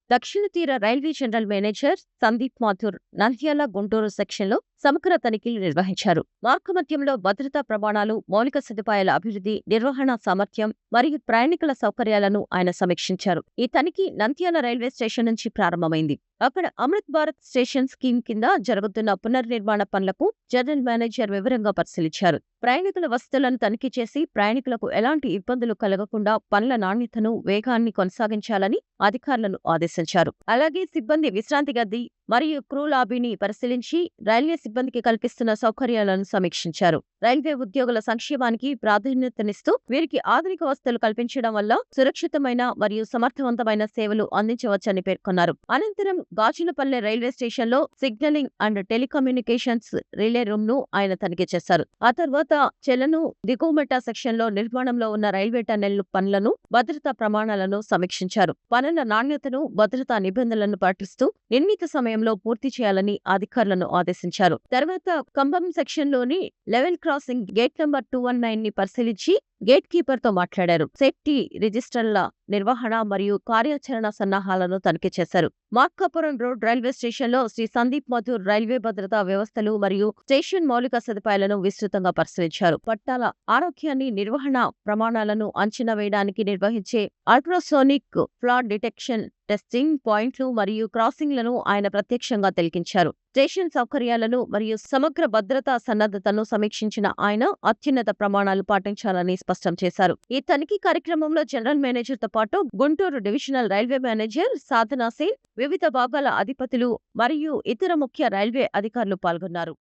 దక్షిణ తీర railway general manager Sandeep Mathur Nandyal Guntur సెక్షన్లో సమగ్ర తనిఖీలు నిర్వహించారు. మార్గమధ్యంలో భద్రతా ప్రమాణాలు, మౌలిక సదుపాయాల అభివృద్ధి, నిర్వహణ సామర్థ్యం మరియు ప్రయాణికుల సౌకర్యాలను ఆయన సమీక్షించారు. ఈ తనిఖీ నంద్యాల రైల్వే స్టేషన్ నుంచి ప్రారంభమైంది. అక్కడ అమృత్ భారత్ స్టేషన్ స్కీమ్ కింద జరుగుతున్న పునర్నిర్మాణ పనులకు జనరల్ మేనేజర్ వివరంగా పరిశీలించారు. ప్రయాణికుల వసతులను తనిఖీ చేసి ప్రయాణికులకు ఎలాంటి ఇబ్బందులు కలగకుండా పనుల నాణ్యతను, వేగాన్ని కొనసాగించాలని అధికారులను ఆదేశించారు. అలాగే సిబ్బంది విశ్రాంతి గది మరియు క్రూ లాబీని పరిశీలించి రైల్వే సిబ్బందికి కల్పిస్తున్న సౌకర్యాలను సమీక్షించారు. రైల్వే ఉద్యోగుల సంక్షేమానికి ప్రాధాన్యతనిస్తూ వీరికి ఆధునిక వసతులు కల్పించడం వల్ల సురక్షితమైన మరియు సమర్థవంతమైన సేవలు అందించవచ్చని పేర్కొన్నారు. అనంతరం గాజులపల్లె రైల్వే స్టేషన్లో signalling and telecommunications relay room ను ఆయన తనిఖీ చేశారు. ఆ తర్వాత చెలను దిగువమెట్ట సెక్షన్లో నిర్మాణంలో ఉన్న రైల్వే టన్నెల్ పనులను, భద్రతా ప్రమాణాలను సమీక్షించారు. పనుల నాణ్యతను, భద్రతా నిబంధనలను పాటిస్తూ నిర్ణీత సమయంలో పూర్తి చేయాలని అధికారులను ఆదేశించారు. తర్వాత కంబం సెక్షన్లోని లెవెల్ క్రాసింగ్ గేట్ నంబర్ 219 ని పరిశీలించి గేట్ కీపర్ తో మాట్లాడారు. సేఫ్టీ రిజిస్టర్ల నిర్వహణ మరియు కార్యాచరణ సన్నాహాలను తనిఖీ చేశారు. మార్కాపురం రోడ్ రైల్వే స్టేషన్లో శ్రీ సందీప్ మాథుర్ రైల్వే భద్రతా వ్యవస్థలు మరియు స్టేషన్ మౌలిక సదుపాయాలను విస్తృతంగా పరిశీలించారు. పట్టాల ఆరోగ్యాన్ని, నిర్వహణ ప్రమాణాలను అంచనా వేయడానికి నిర్వహించే అల్ట్రాసోనిక్ ఫ్లాట్ డిటెక్షన్ టెస్టింగ్ పాయింట్లు మరియు క్రాసింగ్లను ఆయన ప్రత్యక్షంగా తిలకించారు. స్టేషన్ సౌకర్యాలను మరియు సమగ్ర భద్రతా సన్నద్ధతను సమీక్షించిన ఆయన అత్యున్నత ప్రమాణాలు పాటించాలని స్పష్టం చేశారు. ఈ తనిఖీ కార్యక్రమంలో జనరల్ మేనేజర్ తో పాటు గుంటూరు డివిజనల్ రైల్వే మేనేజర్ సాధనా సేన్, వివిధ భాగాల అధిపతులు మరియు ఇతర ముఖ్య రైల్వే అధికారులు పాల్గొన్నారు.